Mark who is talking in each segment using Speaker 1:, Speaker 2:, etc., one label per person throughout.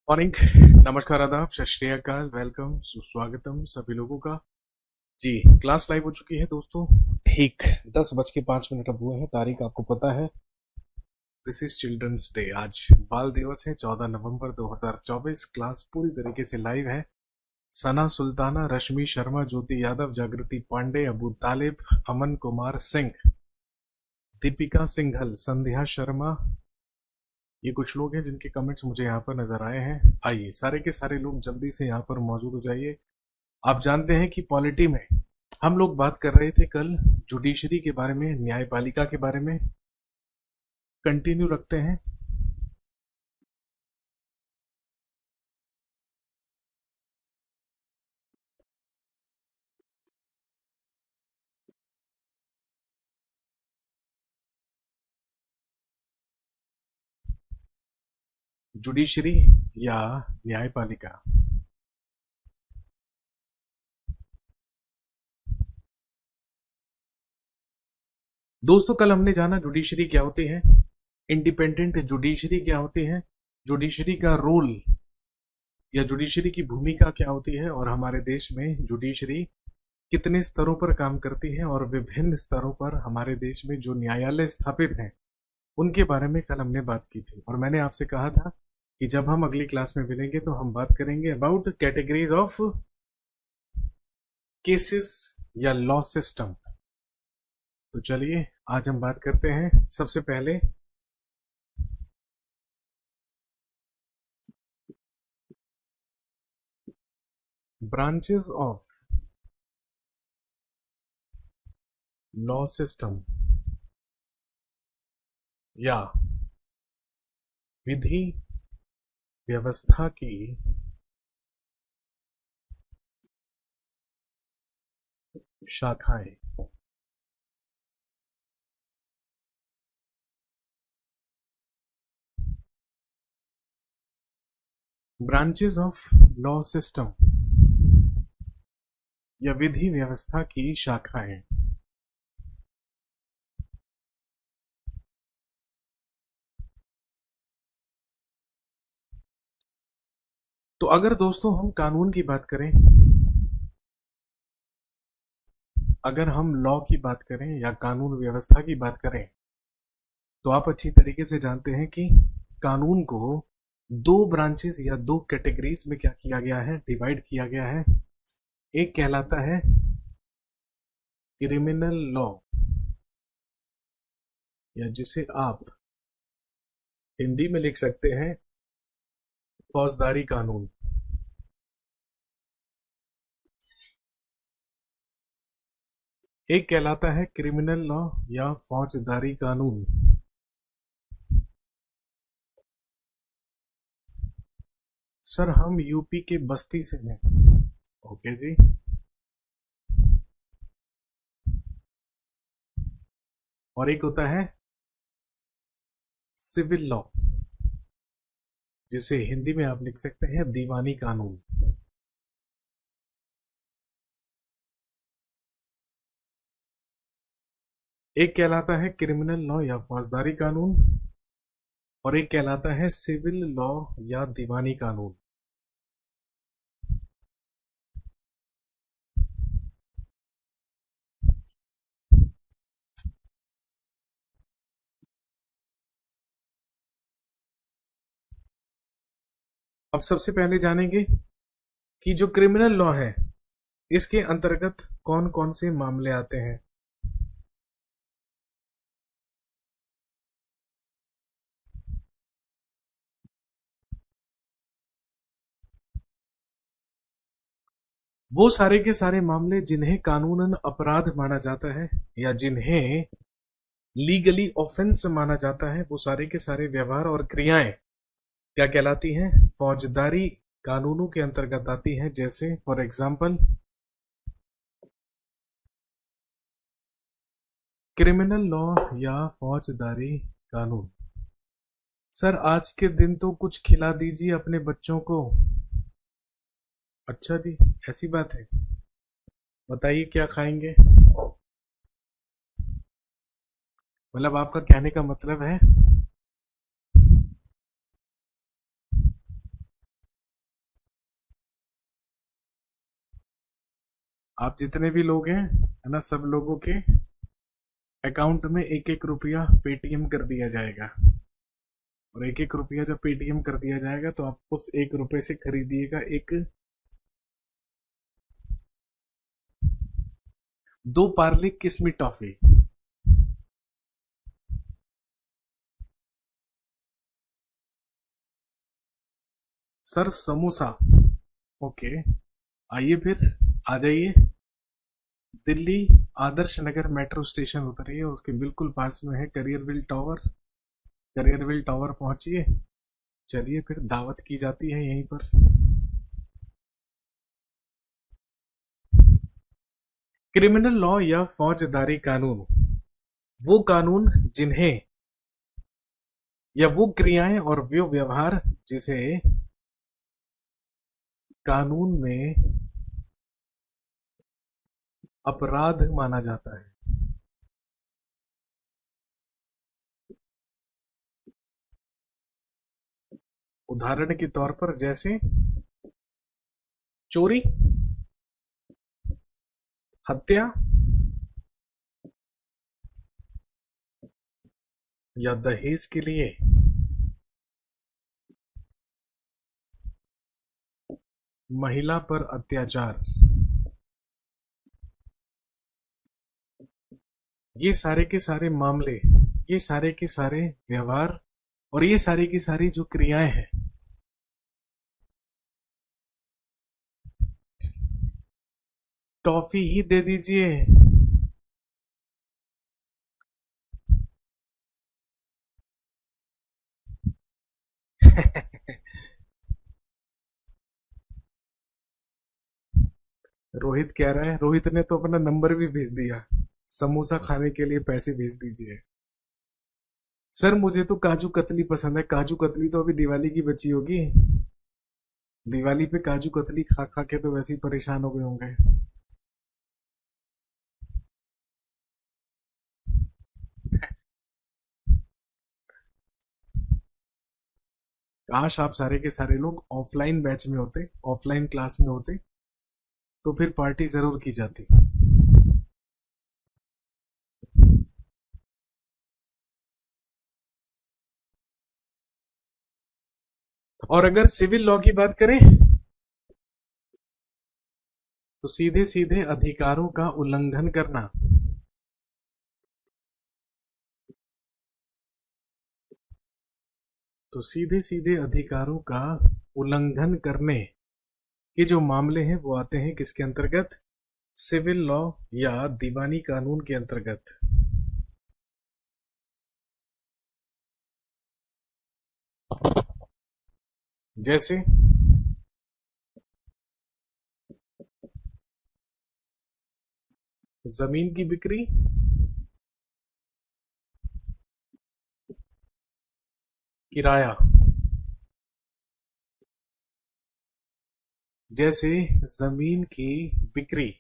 Speaker 1: Morning. नमस्कार, आदाब, सत श्री अकाल, वेलकम, सुस्वागतम सभी लोगों का। जी, क्लास लाइव हो चुकी है दोस्तों। ठीक 10:05 अब हुए हैं। तारीख आपको पता है, दिस इज चिल्ड्रंस डे। आज बाल दिवस है, 14 नवंबर 2024। क्लास पूरी तरीके से लाइव है। सना सुल्ताना, रश्मि शर्मा, ज्योति यादव, जागृति पांडे, अबू तालिब, अमन कुमार सिंह, दीपिका सिंघल, संध्या शर्मा, ये कुछ लोग हैं जिनके कमेंट्स मुझे यहाँ पर नजर आए हैं। आइए सारे के सारे लोग जल्दी से यहाँ पर मौजूद हो जाइए। आप जानते हैं कि पॉलिटी में हम लोग बात कर रहे थे कल जुडिशरी के बारे में, न्यायपालिका के बारे में। कंटिन्यू रखते हैं। जुडिशरी या न्यायपालिका। दोस्तों, कल हमने जाना जुडिशरी क्या होती है, इंडिपेंडेंट जुडिशरी क्या होती है, जुडिशरी का रोल या जुडिशरी की भूमिका क्या होती है, और हमारे देश में जुडिशरी कितने स्तरों पर काम करती है, और विभिन्न स्तरों पर हमारे देश में जो न्यायालय स्थापित हैं उनके बारे में कल हमने बात की थी। और मैंने आपसे कहा था कि जब हम अगली क्लास में मिलेंगे तो हम बात करेंगे अबाउट कैटेगरीज ऑफ केसेस या लॉ सिस्टम। तो चलिए आज हम बात करते हैं सबसे पहले ब्रांचेस ऑफ लॉ सिस्टम या विधि व्यवस्था की शाखाएं। ब्रांचेस ऑफ लॉ सिस्टम या विधि व्यवस्था की शाखाएं। तो अगर दोस्तों हम कानून की बात करें, अगर हम लॉ की बात करें या कानून व्यवस्था की बात करें, तो आप अच्छी तरीके से जानते हैं कि कानून को दो ब्रांचेस या दो कैटेगरीज में क्या किया गया है, डिवाइड किया गया है। एक कहलाता है क्रिमिनल लॉ, या जिसे आप हिंदी में लिख सकते हैं फौजदारी कानून। एक कहलाता है क्रिमिनल लॉ या फौजदारी कानून। सर हम यूपी के बस्ती से हैं। ओके जी। और एक होता है सिविल लॉ, जिसे हिंदी में आप लिख सकते हैं दीवानी कानून। एक कहलाता है क्रिमिनल लॉ या फौजदारी कानून, और एक कहलाता है सिविल लॉ या दीवानी कानून। अब सबसे पहले जानेंगे कि जो क्रिमिनल लॉ है इसके अंतर्गत कौन कौन से मामले आते हैं। वो सारे के सारे मामले जिन्हें कानूनन अपराध माना जाता है या जिन्हें लीगली ऑफेंस माना जाता है, वो सारे के सारे व्यवहार और क्रियाएं क्या कहलाती हैं, फौजदारी कानूनों के अंतर्गत आती हैं। जैसे फॉर एग्जाम्पल क्रिमिनल लॉ या फौजदारी कानून। सर आज के दिन तो कुछ खिला दीजिए अपने बच्चों को। अच्छा जी, ऐसी बात है, बताइए क्या खाएंगे। मतलब आपका कहने का मतलब है आप जितने भी लोग हैं है ना, सब लोगों के अकाउंट में एक एक रुपया पेटीएम कर दिया जाएगा। और एक एक रुपया जब पेटीएम कर दिया जाएगा तो आप उस 1 रुपए से खरीदिएगा एक 2 Parle Kismi toffee. Sir samosa, okay, आइए फिर, आ जाइए। दिल्ली आदर्श नगर मेट्रो स्टेशन उतरिए, उसके बिल्कुल पास में है करियरविल टावर। करियरविल टावर पहुंचिए। चलिए फिर, दावत की जाती है यहीं पर। क्रिमिनल लॉ या फौजदारी कानून, वो कानून जिन्हें या वो क्रियाएं और वो व्यवहार जिसे कानून में अपराध माना जाता है। उदाहरण के तौर पर जैसे चोरी, हत्या या दहेज के लिए महिला पर अत्याचार। ये सारे के सारे मामले, ये सारे के सारे व्यवहार और ये सारी की सारी जो क्रियाएं हैं, टॉफी ही दे दीजिए। रोहित कह रहा है, रोहित ने तो अपना नंबर भी भेज दिया, समोसा खाने के लिए पैसे भेज दीजिए। सर मुझे तो काजू कतली पसंद है। काजू कतली तो अभी दिवाली की बची होगी। दिवाली पे काजू कतली खा खा के तो वैसे ही परेशान हो गए होंगे। काश आप सारे के सारे लोग ऑफलाइन बैच में होते, ऑफलाइन क्लास में होते, तो फिर पार्टी जरूर की जाती। और अगर सिविल लॉ की बात करें तो सीधे सीधे अधिकारों का उल्लंघन करना। तो सीधे सीधे अधिकारों का उल्लंघन करने के जो मामले हैं वो आते हैं किसके अंतर्गत? सिविल लॉ या दीवानी कानून के अंतर्गत। जैसे जमीन की बिक्री, किराया। जैसे जमीन की बिक्री,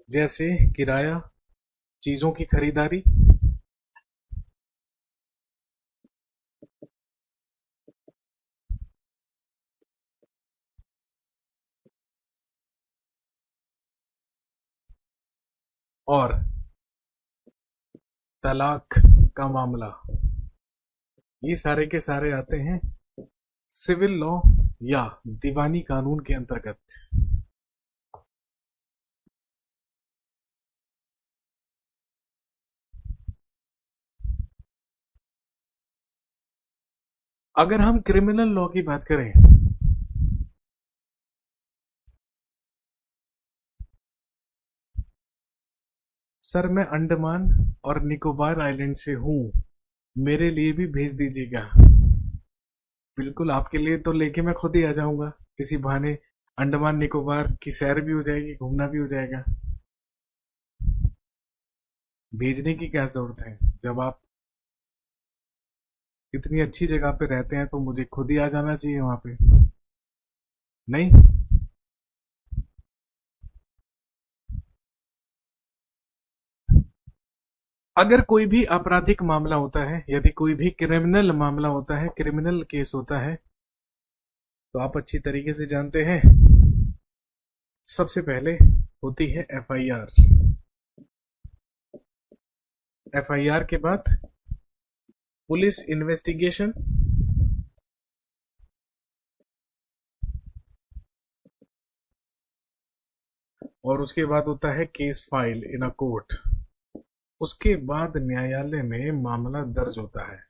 Speaker 1: जैसे किराया, चीजों की खरीदारी, और तलाक का मामला। ये सारे के सारे आते हैं सिविल लॉ या दीवानी कानून के अंतर्गत। अगर हम क्रिमिनल लॉ की बात करें सर, मैं अंडमान और निकोबार आइलैंड से हूं, मेरे लिए भी भेज दीजिएगा। बिल्कुल, आपके लिए तो लेके मैं खुद ही आ जाऊंगा, किसी बहाने अंडमान निकोबार की सैर भी हो जाएगी, घूमना भी हो जाएगा। भेजने की क्या जरूरत है? जब आप इतनी अच्छी जगह पे रहते हैं तो मुझे खुद ही आ जाना चाहिए वहां पे, नहीं? अगर कोई भी आपराधिक मामला होता है, यदि कोई भी क्रिमिनल मामला होता है, क्रिमिनल केस होता है, तो आप अच्छी तरीके से जानते हैं सबसे पहले होती है एफआईआर। एफआईआर के बाद पुलिस इन्वेस्टिगेशन। और उसके बाद होता है case file in a court. उसके बाद न्यायालय में मामला दर्ज होता है।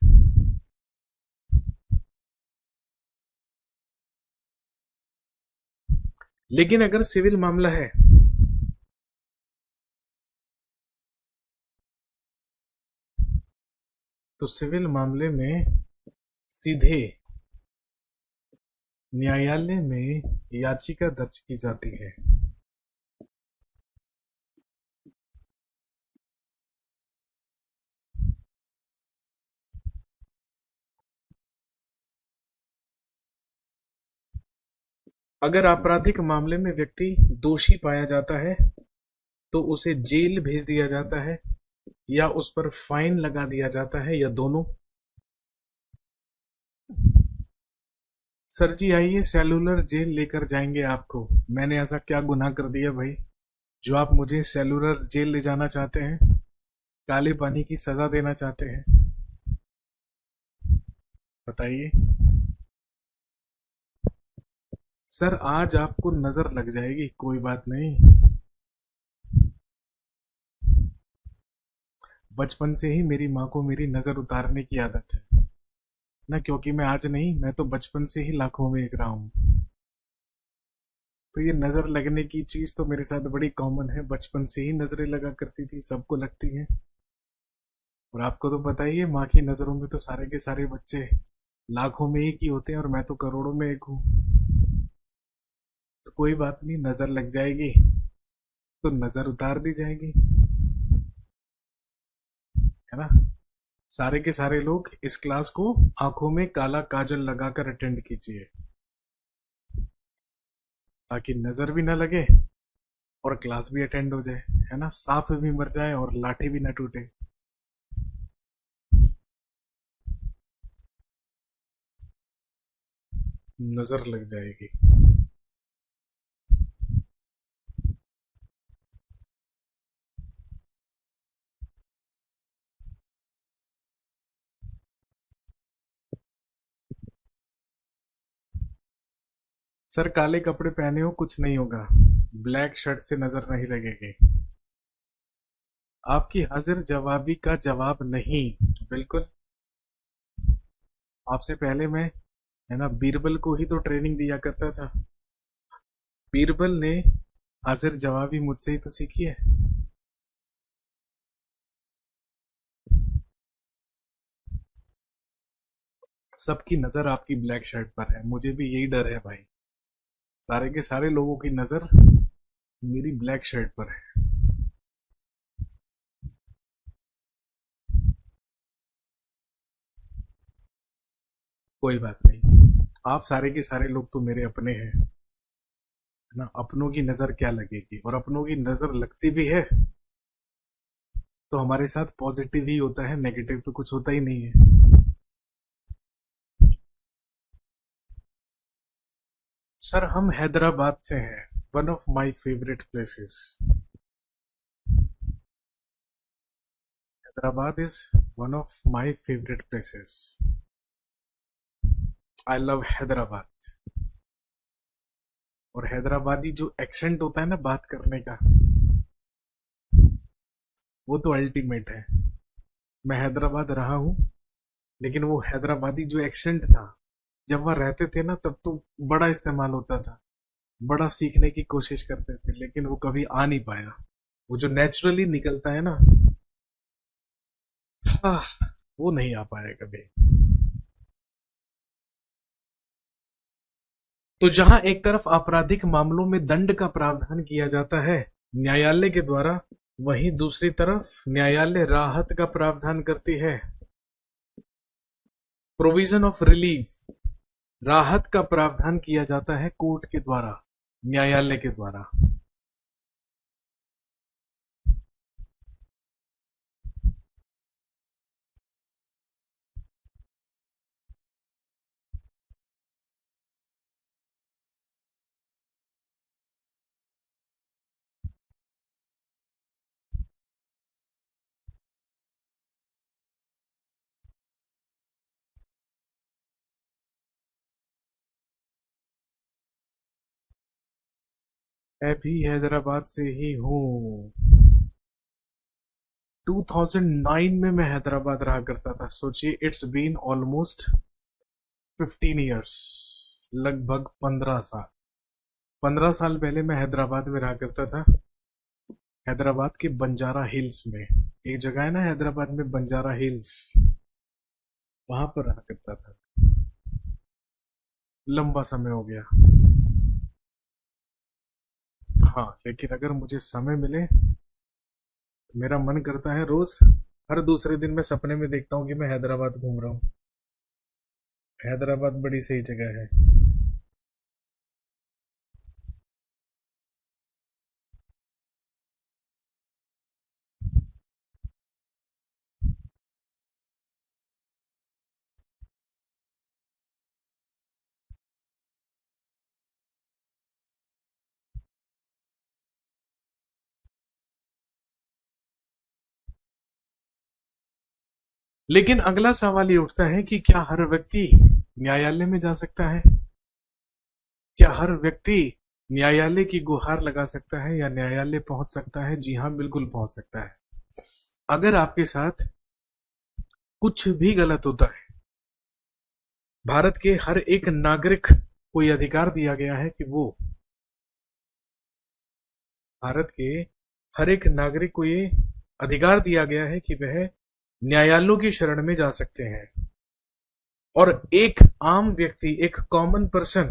Speaker 1: लेकिन अगर सिविल मामला है तो सिविल मामले में सीधे न्यायालय में याचिका दर्ज की जाती है। अगर आपराधिक मामले में व्यक्ति दोषी पाया जाता है तो उसे जेल भेज दिया जाता है या उस पर फाइन लगा दिया जाता है या दोनों। सर जी आइए सेलुलर जेल लेकर जाएंगे आपको। मैंने ऐसा क्या गुनाह कर दिया भाई जो आप मुझे सेलुलर जेल ले जाना चाहते हैं, काले पानी की सजा देना चाहते हैं? बताइए। सर आज आपको नजर लग जाएगी, कोई बात नहीं। बचपन से ही मेरी माँ को मेरी नजर उतारने की आदत है ना, क्योंकि मैं आज नहीं, मैं तो बचपन से ही लाखों में एक रहा हूँ। तो ये नजर लगने की चीज तो मेरे साथ बड़ी कॉमन है, बचपन से ही नजरें लगा करती थी, सबको लगती है। और आपको तो पता ही है, माँ की नजरों में तो सारे के सारे बच्चे लाखों में एक ही होते हैं और मैं तो करोड़ों में एक हूँ। तो कोई बात नहीं, नजर लग जाएगी तो नजर उतार दी जाएगी, है ना। सारे के सारे लोग इस क्लास को आंखों में काला काजल लगाकर अटेंड कीजिए, ताकि नजर भी ना लगे और क्लास भी अटेंड हो जाए, है ना। सांप भी मर जाए और लाठी भी ना टूटे। नजर लग जाएगी। सर काले कपड़े पहने हो कुछ नहीं होगा, ब्लैक शर्ट से नजर नहीं लगेगी। आपकी हाजिर जवाबी का जवाब नहीं। बिल्कुल। आपसे पहले मैं, है ना, बीरबल को ही तो ट्रेनिंग दिया करता था। बीरबल ने हाजिर जवाबी मुझसे ही तो सीखी है। सबकी नजर आपकी ब्लैक शर्ट पर है, मुझे भी यही डर है भाई। सारे के सारे लोगों की नजर मेरी ब्लैक शर्ट पर है। कोई बात नहीं, आप सारे के सारे लोग तो मेरे अपने हैं, है ना। अपनों की नजर क्या लगेगी, और अपनों की नजर लगती भी है तो हमारे साथ पॉजिटिव ही होता है, नेगेटिव तो कुछ होता ही नहीं है। सर हम हैदराबाद से हैं, one of my favourite places. Hyderabad is one of my favourite places. I love Hyderabad. और हैदराबादी जो एक्सेंट होता है ना बात करने का, वो तो अल्टीमेट है। मैं हैदराबाद रहा हूँ, लेकिन वो हैदराबादी जो एक्सेंट था, जब वह रहते थे ना तब तो बड़ा इस्तेमाल होता था, बड़ा सीखने की कोशिश करते थे, लेकिन वो कभी आ नहीं पाया। वो जो नेचुरली निकलता है ना, हाँ, वो नहीं आ पाया कभी। तो जहां एक तरफ आपराधिक मामलों में दंड का प्रावधान किया जाता है न्यायालय के द्वारा, वहीं दूसरी तरफ न्यायालय राहत का प्रावधान करती है, प्रोविजन ऑफ रिलीफ। राहत का प्रावधान किया जाता है कोर्ट के द्वारा, न्यायालय के द्वारा। मैं भी हैदराबाद से ही हूँ। 2009 में मैं हैदराबाद रहा करता था। सोचिए, इट्स बीन ऑलमोस्ट 15 ईयर्स, लगभग 15 साल। 15 साल पहले मैं हैदराबाद में रहा करता था। हैदराबाद के बंजारा हिल्स में एक जगह है ना हैदराबाद में, बंजारा हिल्स, वहां पर रहा करता था। लंबा समय हो गया। हाँ, लेकिन अगर मुझे समय मिले, मेरा मन करता है रोज, हर दूसरे दिन मैं सपने में देखता हूँ कि मैं हैदराबाद घूम रहा हूँ। हैदराबाद बड़ी सही जगह है। लेकिन अगला सवाल ये उठता है कि क्या हर व्यक्ति न्यायालय में जा सकता है? क्या हर व्यक्ति न्यायालय की गुहार लगा सकता है या न्यायालय पहुंच सकता है? जी हाँ, बिल्कुल पहुंच सकता है। अगर आपके साथ कुछ भी गलत होता है, भारत के हर एक नागरिक को यह अधिकार दिया गया है कि वो, भारत के हर एक नागरिक को ये अधिकार दिया गया है कि वह न्यायालयों की शरण में जा सकते हैं। और एक आम व्यक्ति, एक कॉमन पर्सन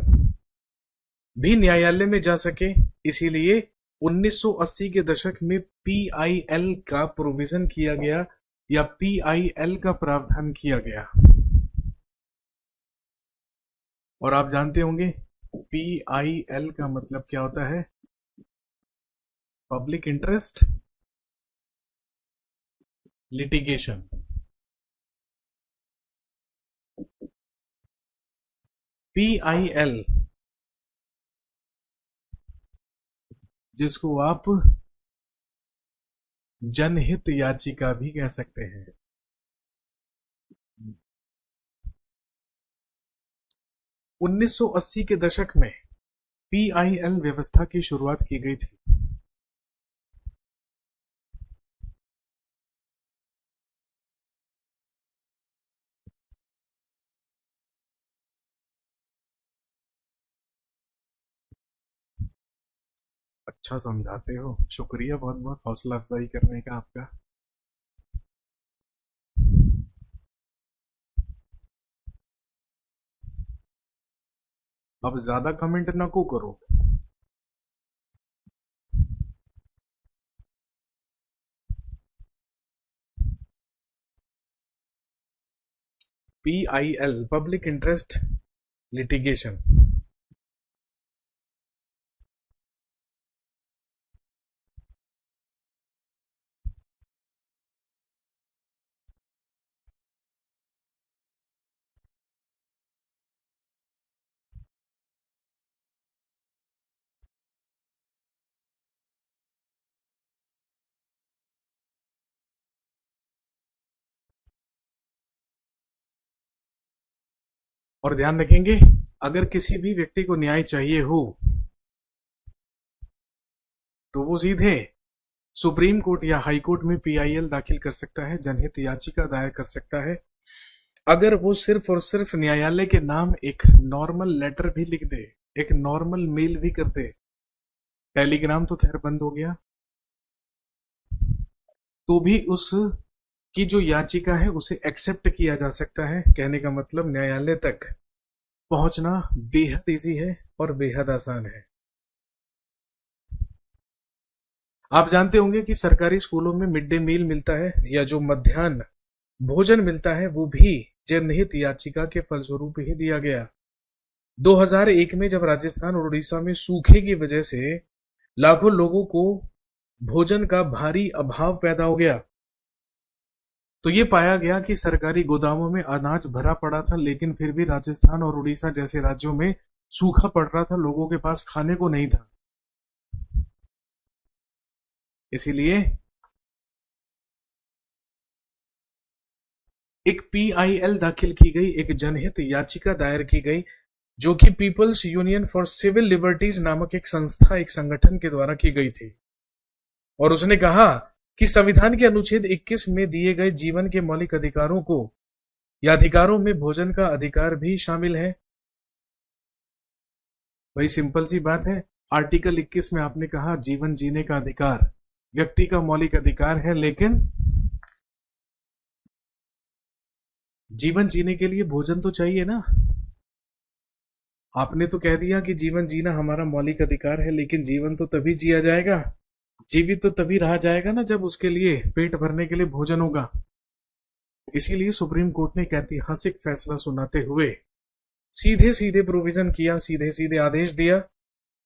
Speaker 1: भी न्यायालय में जा सके, इसीलिए 1980 के दशक में पीआईएल का प्रोविजन किया गया या पीआईएल का प्रावधान किया गया। और आप जानते होंगे पीआईएल का मतलब क्या होता है? Public interest litigation. पीआईएल, जिसको आप जनहित याचिका भी कह सकते हैं। 1980 के दशक में पीआईएल व्यवस्था की शुरुआत की गई थी। अच्छा समझाते हो, शुक्रिया बहुत बहुत हौसला अफजाई करने का आपका। अब ज्यादा कमेंट ना को करो। PIL, public interest litigation. और ध्यान रखेंगे, अगर किसी भी व्यक्ति को न्याय चाहिए हो तो वो सीधे सुप्रीम कोर्ट या हाई कोर्ट में पीआईएल दाखिल कर सकता है, जनहित याचिका दायर कर सकता है। अगर वो सिर्फ और सिर्फ न्यायालय के नाम एक नॉर्मल लेटर भी लिख दे, एक नॉर्मल मेल भी कर दे, टेलीग्राम तो खैर बंद हो गया, तो भी उस की जो याचिका है उसे एक्सेप्ट किया जा सकता है। कहने का मतलब न्यायालय तक पहुंचना बेहद इजी है और बेहद आसान है। आप जानते होंगे कि सरकारी स्कूलों में मिड डे मील मिलता है या जो मध्याह्न भोजन मिलता है वो भी जनहित याचिका के फलस्वरूप ही दिया गया। 2001 में जब राजस्थान और उड़ीसा में सूखे की वजह से लाखों लोगों को भोजन का भारी अभाव पैदा हो गया, तो ये पाया गया कि सरकारी गोदामों में अनाज भरा पड़ा था, लेकिन फिर भी राजस्थान और उड़ीसा जैसे राज्यों में सूखा पड़ रहा था, लोगों के पास खाने को नहीं था। इसीलिए एक पीआईएल दाखिल की गई, एक जनहित याचिका दायर की गई जो कि People's Union for Civil Liberties नामक एक संस्था, एक संगठन के द्वारा की गई थी। और उसने कहा कि संविधान के अनुच्छेद 21 में दिए गए जीवन के मौलिक अधिकारों को या अधिकारों में भोजन का अधिकार भी शामिल है। वही सिंपल सी बात है। आर्टिकल 21 में आपने कहा जीवन जीने का अधिकार व्यक्ति का मौलिक अधिकार है, लेकिन जीवन जीने के लिए भोजन तो चाहिए ना। आपने तो कह दिया कि जीवन जीना हमारा मौलिक अधिकार है, लेकिन जीवन तो तभी जिया जाएगा, जीवित तो तभी रहा जाएगा ना जब उसके लिए पेट भरने के लिए भोजन होगा। इसीलिए सुप्रीम कोर्ट ने एक ऐतिहासिक फैसला सुनाते हुए सीधे सीधे प्रोविजन किया, सीधे सीधे आदेश दिया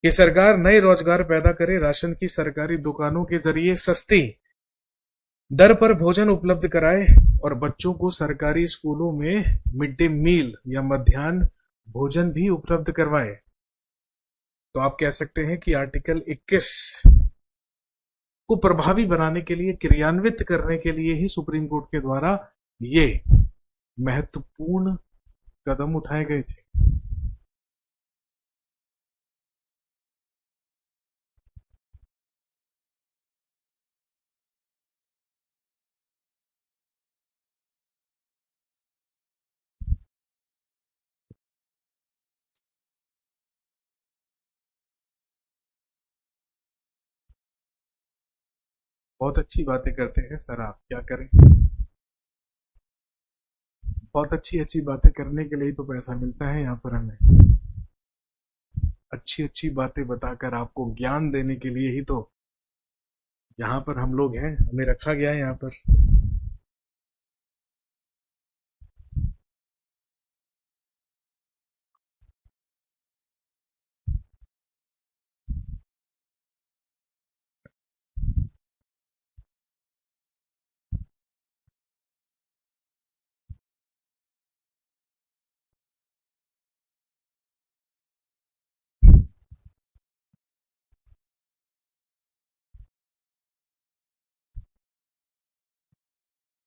Speaker 1: कि सरकार नए रोजगार पैदा करे, राशन की सरकारी दुकानों के जरिए सस्ती दर पर भोजन उपलब्ध कराए और बच्चों को सरकारी स्कूलों में मिड डे मील या मध्याह्न भोजन भी उपलब्ध करवाए। तो आप कह सकते हैं कि आर्टिकल 21 को प्रभावी बनाने के लिए, क्रियान्वित करने के लिए ही सुप्रीम कोर्ट के द्वारा ये महत्वपूर्ण कदम उठाए गए थे। बहुत अच्छी बातें करते हैं सर, आप क्या करें। बहुत अच्छी अच्छी बातें करने के लिए तो पैसा मिलता है यहाँ पर हमें। अच्छी अच्छी बातें बताकर आपको ज्ञान देने के लिए ही तो यहाँ पर हम लोग हैं, हमें रखा गया है यहाँ पर।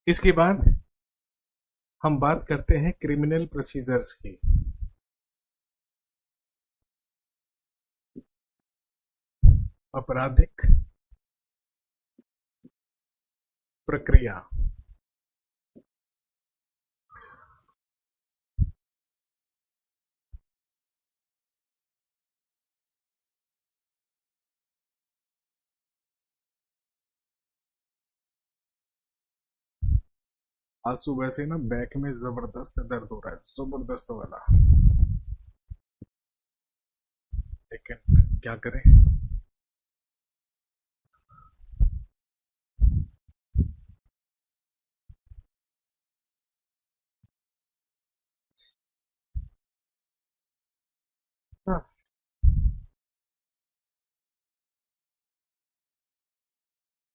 Speaker 1: इसके बाद हम बात करते हैं क्रिमिनल प्रोसीजर्स की। आपराधिक प्रक्रिया। आज सुबह से ना बैक में जबरदस्त दर्द हो रहा है, जबरदस्त वाला, लेकिन क्या करें। हाँ,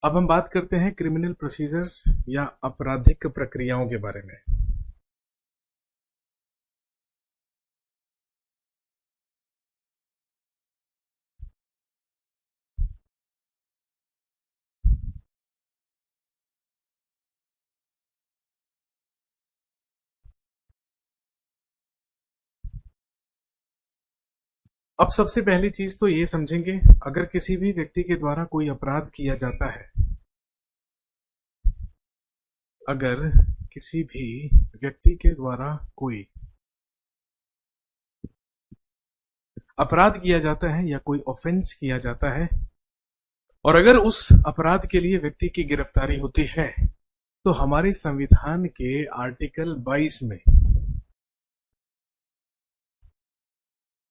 Speaker 1: अब हम बात करते हैं क्रिमिनल प्रोसीजर्स या आपराधिक प्रक्रियाओं के बारे में। अब सबसे पहली चीज तो ये समझेंगे, अगर किसी भी व्यक्ति के द्वारा कोई अपराध किया जाता है, अगर किसी भी व्यक्ति के द्वारा कोई अपराध किया जाता है या कोई ऑफेंस किया जाता है, और अगर उस अपराध के लिए व्यक्ति की गिरफ्तारी होती है, तो हमारे संविधान के आर्टिकल 22 में,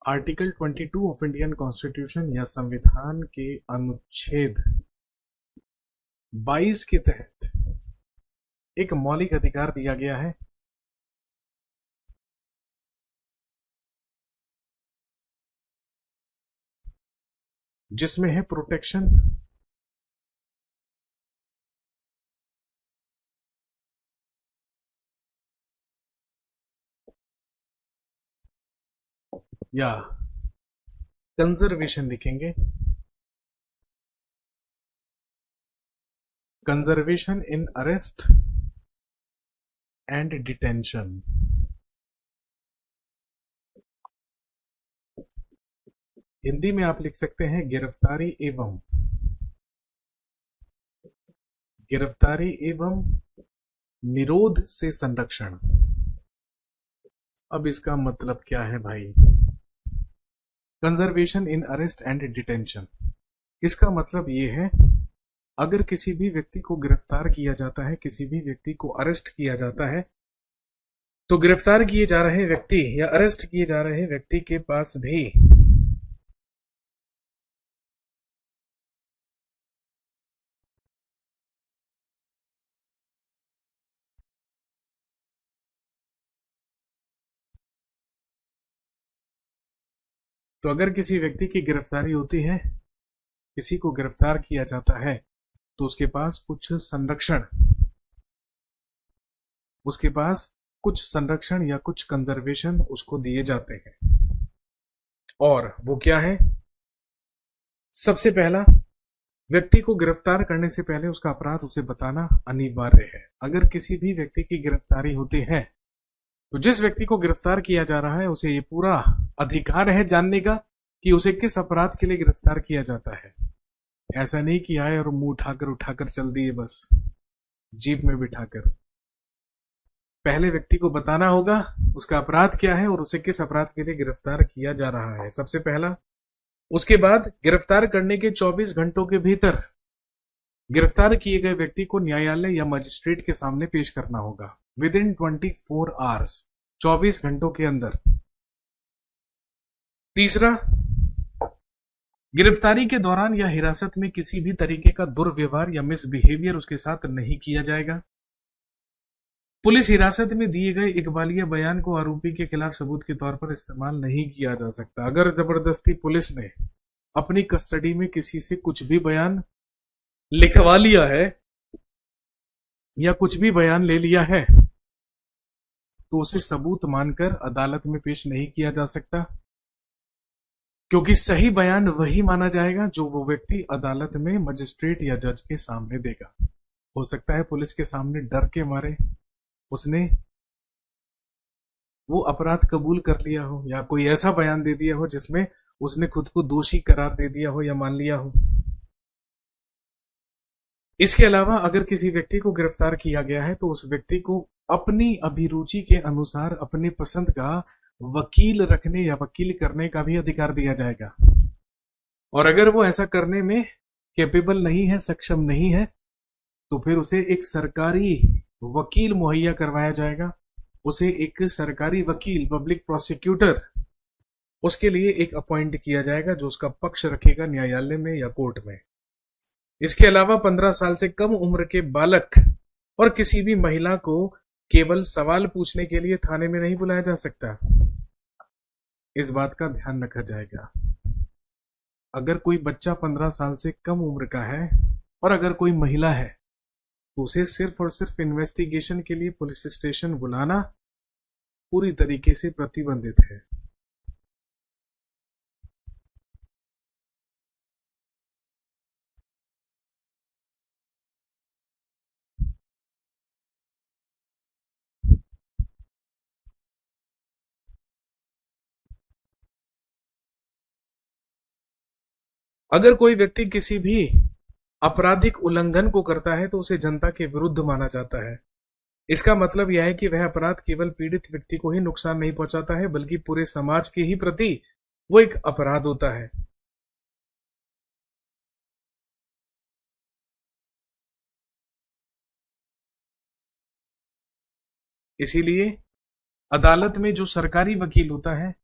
Speaker 1: आर्टिकल 22 ऑफ इंडियन कॉन्स्टिट्यूशन या संविधान के अनुच्छेद 22 के तहत एक मौलिक अधिकार दिया गया है, जिसमें है प्रोटेक्शन या कंजर्वेशन लिखेंगे, conservation in arrest and detention. Hindi में आप लिख सकते हैं गिरफ्तारी एवं निरोध से संरक्षण। अब इसका मतलब क्या है भाई? Conservation in arrest and detention. इसका मतलब ये है, अगर किसी भी व्यक्ति को गिरफ्तार किया जाता है, किसी भी व्यक्ति को अरेस्ट किया जाता है, तो गिरफ्तार किए जा रहे व्यक्ति या अरेस्ट किए जा रहे व्यक्ति के पास भी तो अगर किसी व्यक्ति की गिरफ्तारी होती है, किसी को गिरफ्तार किया जाता है, तो उसके पास कुछ संरक्षण या कुछ कंजर्वेशन उसको दिए जाते हैं। और वो क्या है? सबसे पहला, व्यक्ति को गिरफ्तार करने से पहले उसका अपराध उसे बताना अनिवार्य है। अगर किसी भी व्यक्ति की गिरफ्तारी होती है, तो जिस व्यक्ति को गिरफ्तार किया जा रहा है उसे ये पूरा अधिकार है जानने का कि उसे किस अपराध के लिए गिरफ्तार किया जाता है। ऐसा नहीं कि आए और मुंह उठाकर चल दिए बस जीप में बिठाकर। पहले व्यक्ति को बताना होगा उसका अपराध क्या है और उसे किस अपराध के लिए गिरफ्तार किया जा रहा है, सबसे पहला। उसके बाद गिरफ्तार करने के 24 घंटों के भीतर गिरफ्तार किए गए व्यक्ति को न्यायालय या मजिस्ट्रेट के सामने पेश करना होगा विद इन 24 आवर्स, 24 घंटों के अंदर। तीसरा, गिरफ्तारी के दौरान या हिरासत में किसी भी तरीके का दुर्व्यवहार या मिसबिहेवियर उसके साथ नहीं किया जाएगा। पुलिस हिरासत में दिए गए इकबालिया बयान को आरोपी के खिलाफ सबूत के तौर पर इस्तेमाल नहीं किया जा सकता। अगर जबरदस्ती पुलिस ने अपनी कस्टडी में किसी से कुछ भी बयान लिखवा लिया है या कुछ भी बयान ले लिया है, तो उसे सबूत मानकर अदालत में पेश नहीं किया जा सकता, क्योंकि सही बयान वही माना जाएगा जो वो व्यक्ति अदालत में मजिस्ट्रेट या जज के सामने देगा। हो सकता है पुलिस के सामने डर के मारे उसने वो अपराध कबूल कर लिया हो या कोई ऐसा बयान दे दिया हो जिसमें उसने खुद को दोषी करार दे दिया हो या मान लिया हो। इसके अलावा अगर किसी व्यक्ति को गिरफ्तार किया गया है तो उस व्यक्ति को अपनी अभिरुचि के अनुसार अपनी पसंद का वकील रखने या वकील करने का भी अधिकार दिया जाएगा। और अगर वो ऐसा करने में कैपेबल नहीं है, सक्षम नहीं है, तो फिर उसे एक सरकारी वकील मुहैया करवाया जाएगा। उसे एक सरकारी वकील, पब्लिक प्रोसिक्यूटर, उसके लिए एक अपॉइंट किया जाएगा जो उसका पक्ष रखेगा न्यायालय में या कोर्ट में। इसके अलावा 15 साल से कम उम्र के बालक और किसी भी महिला को केवल सवाल पूछने के लिए थाने में नहीं बुलाया जा सकता। इस बात का ध्यान रखा जाएगा। अगर कोई बच्चा 15 साल से कम उम्र का है और अगर कोई महिला है, तो उसे सिर्फ और सिर्फ इन्वेस्टिगेशन के लिए पुलिस स्टेशन बुलाना पूरी तरीके से प्रतिबंधित है। अगर कोई व्यक्ति किसी भी आपराधिक उल्लंघन को करता है तो उसे जनता के विरुद्ध माना जाता है। इसका मतलब यह है कि वह अपराध केवल पीड़ित व्यक्ति को ही नुकसान नहीं पहुंचाता है, बल्कि पूरे समाज के ही प्रति वो एक अपराध होता है। इसीलिए अदालत में जो सरकारी वकील होता है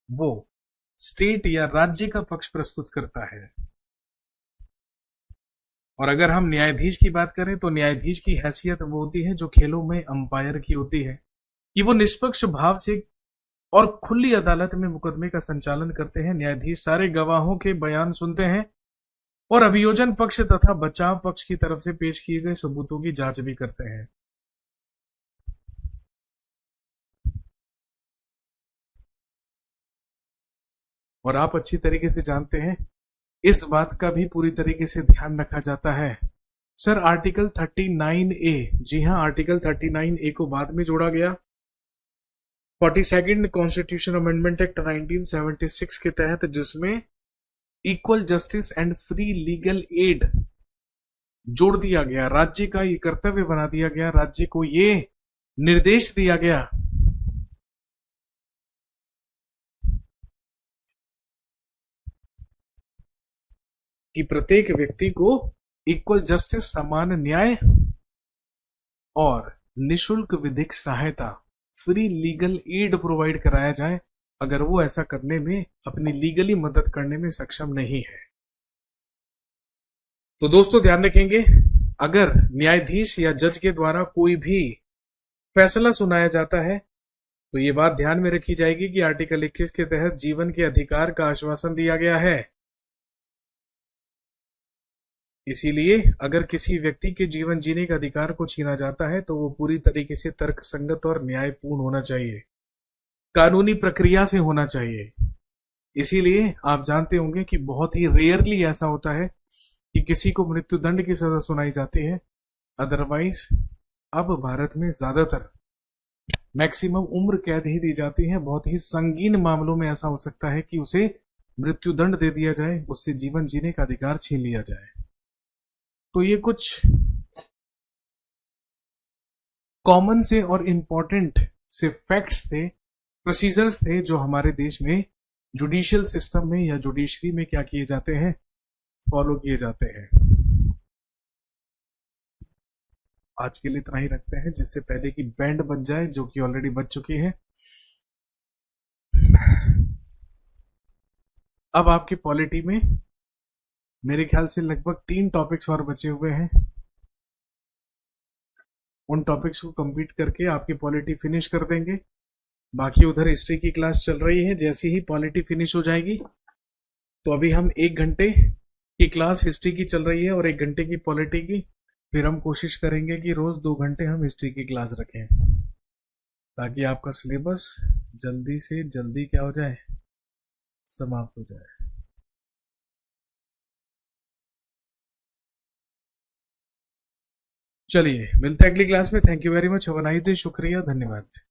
Speaker 1: वो स्टेट या राज्य का पक्ष प्रस्तुत करता है। और अगर हम न्यायाधीश की बात करें तो न्यायाधीश की हैसियत वो होती है जो खेलों में अंपायर की होती है, कि वो निष्पक्ष भाव से और खुली अदालत में मुकदमे का संचालन करते हैं। न्यायाधीश सारे गवाहों के बयान सुनते हैं और अभियोजन पक्ष तथा बचाव पक्ष की तरफ से पेश किए गए सबूतों की जांच भी करते हैं। और आप अच्छी तरीके से जानते हैं, इस बात का भी पूरी तरीके से ध्यान रखा जाता है। सर आर्टिकल 39A, जी हाँ, आर्टिकल 39A को बाद में जोड़ा गया 42nd कॉन्स्टिट्यूशन अमेंडमेंट एक्ट 1976 के तहत, जिसमें equal justice and free legal aid जोड़ दिया गया। राज्य का ये कर्तव्य बना दिया गया, राज्य को ये निर्देश दिया गया कि प्रत्येक व्यक्ति को इक्वल जस्टिस, समान न्याय और निशुल्क विधिक सहायता, फ्री लीगल एड प्रोवाइड कराया जाए अगर वो ऐसा करने में, अपनी लीगली मदद करने में सक्षम नहीं है। तो दोस्तों ध्यान रखेंगे, अगर न्यायाधीश या जज के द्वारा कोई भी फैसला सुनाया जाता है तो ये बात ध्यान में रखी जाएगी कि आर्टिकल 21 के तहत जीवन के अधिकार का आश्वासन दिया गया है। इसीलिए अगर किसी व्यक्ति के जीवन जीने के अधिकार को छीना जाता है तो वो पूरी तरीके से तर्कसंगत और न्यायपूर्ण होना चाहिए, कानूनी प्रक्रिया से होना चाहिए। इसीलिए आप जानते होंगे कि बहुत ही रेयरली ऐसा होता है कि किसी को मृत्युदंड की सजा सुनाई जाती है। अदरवाइज अब भारत में ज्यादातर मैक्सिमम उम्र कैद ही दी जाती है। बहुत ही संगीन मामलों में ऐसा हो सकता है कि उसे मृत्युदंड दे दिया जाए, उससे जीवन जीने का अधिकार छीन लिया जाए। तो ये कुछ कॉमन से और इंपॉर्टेंट से फैक्ट्स थे, प्रोसीजर्स थे जो हमारे देश में जुडिशियल सिस्टम में या जुडिशरी में क्या किए जाते हैं, फॉलो किए जाते हैं। आज के लिए इतना ही रखते हैं, जिससे पहले की बैंड बज जाए, जो कि ऑलरेडी बज चुकी है। अब आपकी पॉलिटी में मेरे ख्याल से लगभग 3 टॉपिक्स और बचे हुए हैं। उन टॉपिक्स को कंप्लीट करके आपकी पॉलिटी फिनिश कर देंगे। बाकी उधर हिस्ट्री की क्लास चल रही है, जैसे ही पॉलिटी फिनिश हो जाएगी तो अभी हम 1 घंटे की क्लास हिस्ट्री की चल रही है और 1 घंटे की पॉलिटी की। फिर हम कोशिश करेंगे कि रोज 2 घंटे हम हिस्ट्री की क्लास रखें, ताकि आपका सिलेबस जल्दी से जल्दी क्या हो जाए, समाप्त हो जाए। चलिए मिलते हैं अगली क्लास में। Thank you very much, have a nice day. शुक्रिया, धन्यवाद।